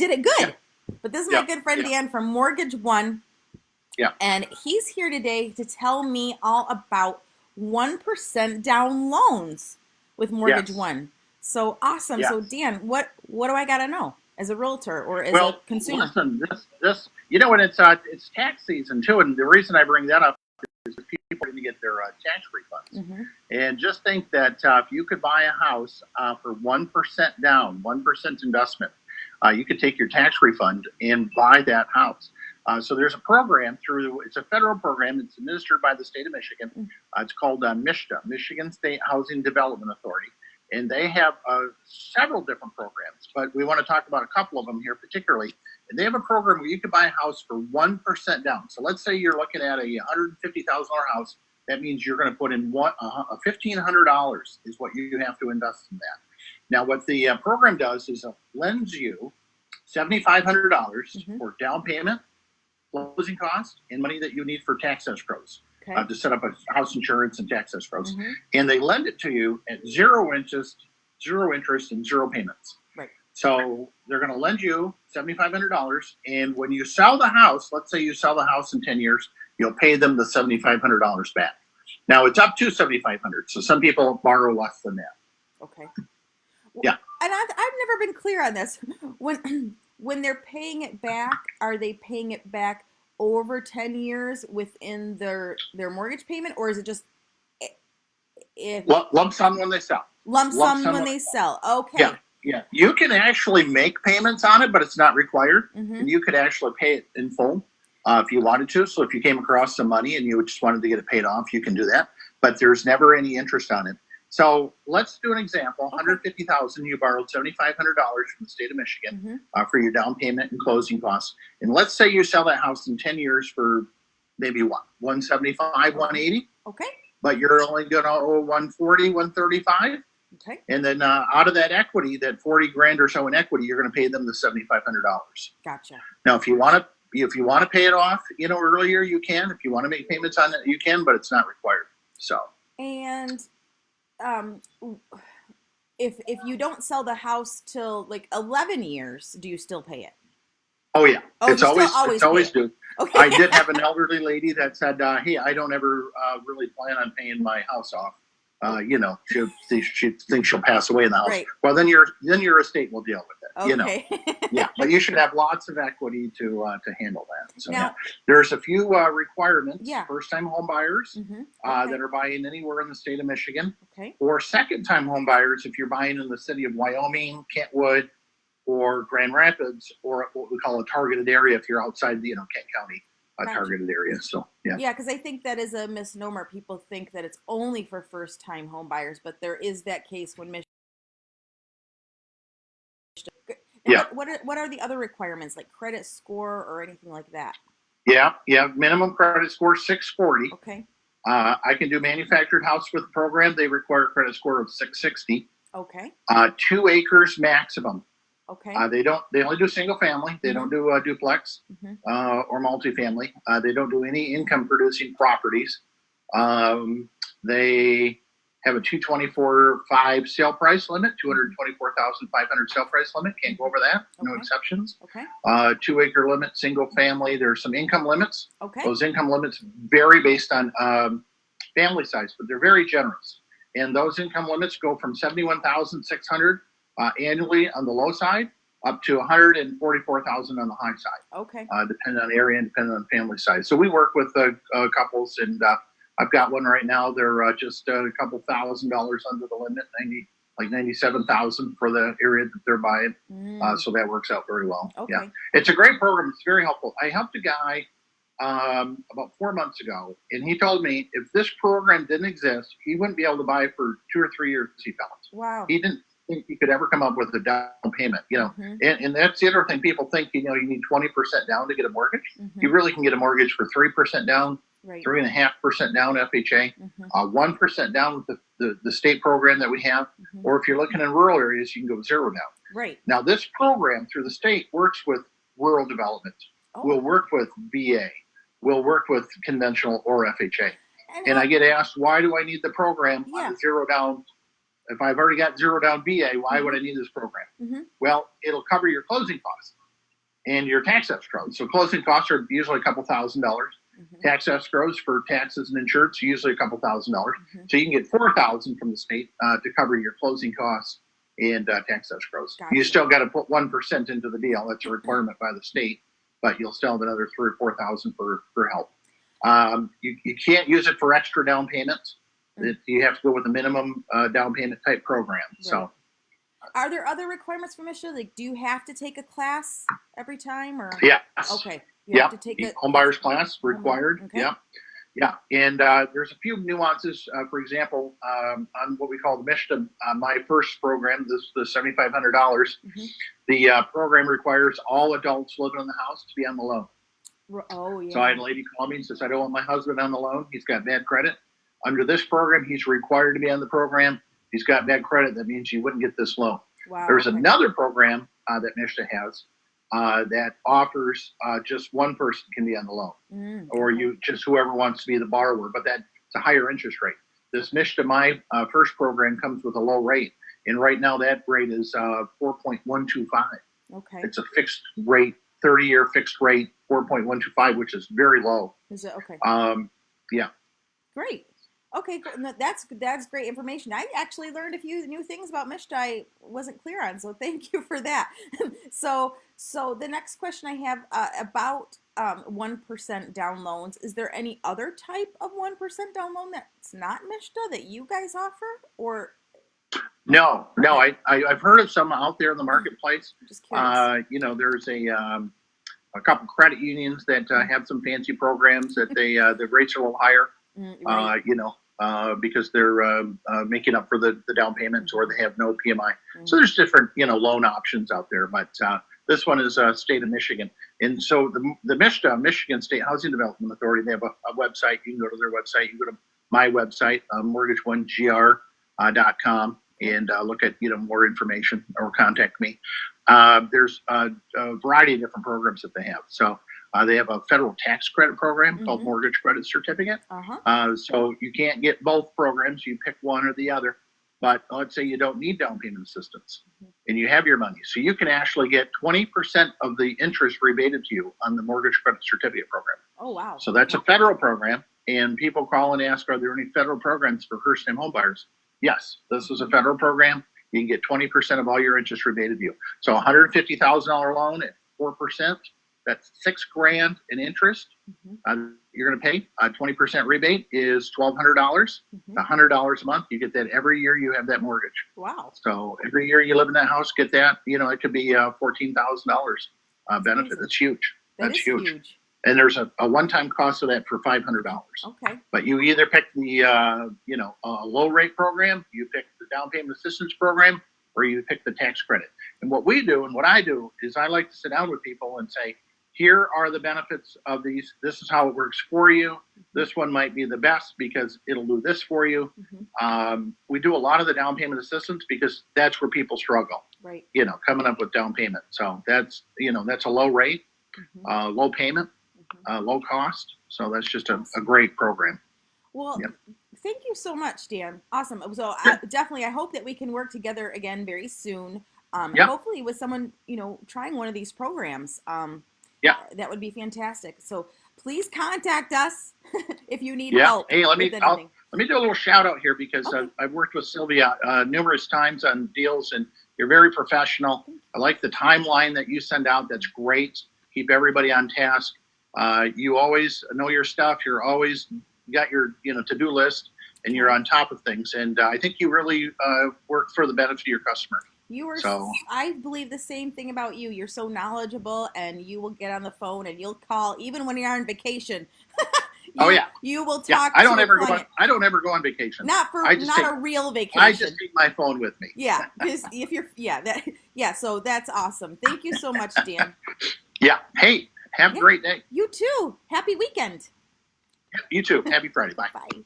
did it good. Yeah. But this is my good friend Dan from Mortgage One. Yeah. And he's here today to tell me all about 1% down loans with Mortgage One. So awesome. Yes. So Dan, what do I got to know as a realtor or as a consumer? Listen, this when it's tax season too, and the reason I bring that up is people need to get their tax refunds. Mm-hmm. And just think that if you could buy a house for 1% down, 1% investment, you could take your tax refund and buy that house. So there's a program it's a federal program. It's administered by the state of Michigan. It's called MSHDA, Michigan State Housing Development Authority. And they have several different programs, but we want to talk about a couple of them here particularly. And they have a program where you can buy a house for 1% down. So let's say you're looking at a $150,000 house. That means you're going to put in $1,500 is what you have to invest in that. Now, what the program does is it lends you $7,500 for down payment, closing costs, and money that you need for tax escrows. To set up a house insurance and tax escrows. Mm-hmm. And they lend it to you at zero interest, and zero payments. Right. So they're going to lend you $7,500. And when you sell the house, let's say you sell the house in 10 years, you'll pay them the $7,500 back. Now it's up to $7,500. So some people borrow less than that. Okay. Yeah. And I've never been clear on this. When they're paying it back, are they paying it back over 10 years within their mortgage payment, or is it just lump sum when they sell? Lump sum when they sell. Okay. Yeah. You can actually make payments on it, but it's not required. Mm-hmm. And you could actually pay it in full if you wanted to. So if you came across some money and you just wanted to get it paid off, you can do that. But there's never any interest on it. So let's do an example. $150,000, you borrowed $7,500 from the state of Michigan for your down payment and closing costs. And let's say you sell that house in 10 years for maybe what, $175,000, $180,000. Okay. But you're only going to owe $140,000, $135,000. Okay. And then out of that equity, that $40,000 or so in equity, you're going to pay them the $7,500. Gotcha. Now, if you want to pay it off, earlier, you can. If you want to make payments on it, you can, but it's not required. So. And if you don't sell the house till like 11 years, do you still pay it? Oh yeah, it's always due. Okay. I did have an elderly lady that said, "Hey, I don't ever really plan on paying my house off. She thinks she'll pass away in the house. Right. Well, then your estate will deal with it. Okay. Yeah, but you should have lots of equity to handle that. So now, there's a few requirements. Yeah. First-time home buyers that are buying anywhere in the state of Michigan. Okay. Or second-time home buyers if you're buying in the city of Wyoming, Kentwood, or Grand Rapids, or what we call a targeted area if you're outside the Kent County targeted area. So yeah, because I think that is a misnomer. People think that it's only for first-time home buyers, but there is that case when Michigan. What are the other requirements, like credit score or anything like that? Yeah. Minimum credit score 640. Okay. I can do manufactured house with the program. They require a credit score of 660. Okay. 2 acres maximum. Okay. They only do single family. They don't do duplex or multifamily. They don't do any income producing properties. They have a $224,500 sale price limit, $224,500 sale price limit. Can't go over that. No exceptions. Okay. 2 acre limit, single family. There's some income limits. Okay. Those income limits vary based on family size, but they're very generous. And those income limits go from $71,600 annually on the low side up to $144,000 on the high side. Okay. Depending on area and depending on family size. So we work with couples, and I've got one right now. They're just a couple $1,000 under the limit, $97,000 for the area that they're buying. So that works out very well. Okay. Yeah, it's a great program. It's very helpful. I helped a guy about 4 months ago, and he told me if this program didn't exist, he wouldn't be able to buy for 2 or 3 years. He felt. Wow. He didn't think he could ever come up with a down payment, and that's the other thing. People think, you need 20% down to get a mortgage. You really can get a mortgage for 3% down, 3.5% down FHA, 1% down with the state program that we have, or if you're looking in rural areas, you can go 0 down. Right. Now, this program through the state works with rural development. We'll work with VA. We'll work with conventional or FHA. And I get asked, why do I need the program on the 0 down? If I've already got 0 down VA, why would I need this program? Well, it'll cover your closing costs. and your tax escrow. So closing costs are usually a couple $1,000. Tax escrows for taxes and insurance usually a couple $1,000. So you can get $4,000 from the state to cover your closing costs and tax escrows. Gotcha. You still got to put 1% into the deal. That's a requirement by the state, but you'll still have another $3,000 or $4,000 for help. You can't use it for extra down payments. You have to go with a minimum down payment type program. Right. So, are there other requirements for MSHDA? Like, do you have to take a class every time, or? Yes. Okay. You have to take a home buyers class required. Okay. Yeah. Yeah. And there's a few nuances. For example, on what we call the MSHDA, my first program, the $7,500, the program requires all adults living in the house to be on the loan. Oh, yeah. So I had a lady call me and says, I don't want my husband on the loan. He's got bad credit. Under this program, he's required to be on the program. He's got bad credit. That means you wouldn't get this loan. Wow. There's another program that MSHDA has that offers just one person can be on the loan, or you just whoever wants to be the borrower, but that's a higher interest rate. This MSHDA, my first program, comes with a low rate, and right now that rate is 4.125. Okay. It's a fixed rate, 30-year fixed rate, 4.125, which is very low. Is it okay? Yeah. Great. Okay, no, that's great information. I actually learned a few new things about MSHDA I wasn't clear on, so thank you for that. So the next question I have about 1% down loans. Is there any other type of 1% down loan that's not MSHDA that you guys offer, or? No. I've heard of some out there in the marketplace. Just curious. There's a couple credit unions that have some fancy programs that the rates are a little higher. Right. Because they're making up for the down payments, or they have no PMI. So there's different, loan options out there. But this one is state of Michigan. And so the MSHDA, Michigan State Housing Development Authority, they have a website. You can go to their website. You can go to my website, mortgage1gr.com, and look at, more information, or contact me. There's a variety of different programs that they have. So they have a federal tax credit program called Mortgage Credit Certificate. So you can't get both programs. You pick one or the other. But let's say you don't need down payment assistance and you have your money. So you can actually get 20% of the interest rebated to you on the Mortgage Credit Certificate program. Oh, wow. So that's a federal program. And people call and ask, are there any federal programs for first-time home buyers? Yes, this is a federal program. You can get 20% of all your interest rebated to you. So $150,000 loan at 4%. That's $6,000 in interest. You're going to pay 20% rebate is $1,200. $100 a month. You get that every year you have that mortgage. Wow. So every year you live in that house, get that. It could be $14,000 benefit. That's huge. That's huge. And there's a one-time cost of that for $500. Okay. But you either pick the a low rate program, you pick the down payment assistance program, or you pick the tax credit. And what we do and what I do is I like to sit down with people and say, here are the benefits of these. This is how it works for you. This one might be the best because it'll do this for you. We do a lot of the down payment assistance because that's where people struggle. Right. Coming up with down payment. So that's a low rate, low payment, low cost. So that's just a great program. Well, thank you so much, Dan. Awesome. So I hope that we can work together again very soon. Hopefully with someone, trying one of these programs. That would be fantastic. So please contact us if you need help. Hey, let me do a little shout out here because I've worked with Sylvia numerous times on deals, and you're very professional. I like the timeline that you send out. That's great. Keep everybody on task. You always know your stuff. You're always got your to-do list, and you're on top of things. And I think you really work for the benefit of your customer. I believe the same thing about you. You're so knowledgeable, and you will get on the phone and you'll call even when you're on vacation. You will talk. I don't ever go on vacation. Not a real vacation. I just take my phone with me. Yeah, if you're So that's awesome. Thank you so much, Dan. Hey, have a great day. You too. Happy weekend. You too. Happy Friday. Bye. Bye.